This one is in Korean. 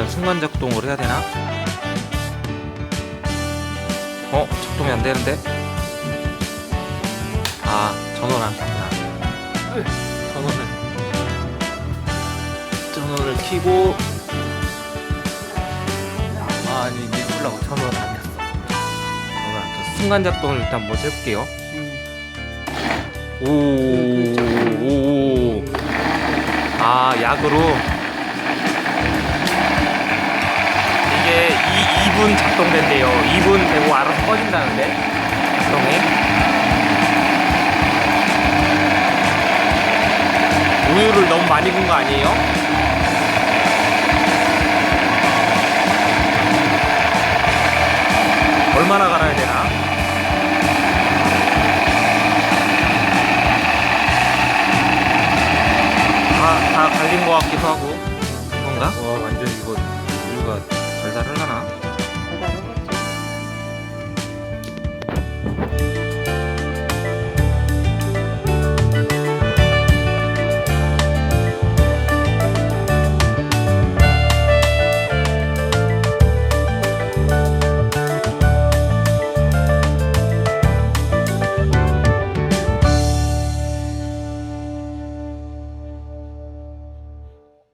일단 순간 작동을 해야 되나? 작동이 안 되는데? 아, 전원 안 켰구나. 전원을 켜고. 아니, 이제 끄려고 전원을 안 켰어. 전원 안 켰어. 순간 작동을 일단 먼저 해볼게요. 오. 아, 약으로. 이게 2분 작동된대요. 2분 되고 알아서 꺼진다는데. 작동이. 우유를 너무 많이 분 거 아니에요? 얼마나 갈아야 되나? 다 갈린 거 같기도 하고. 그런가? 와, 완전 이거 우유가 달달하려나?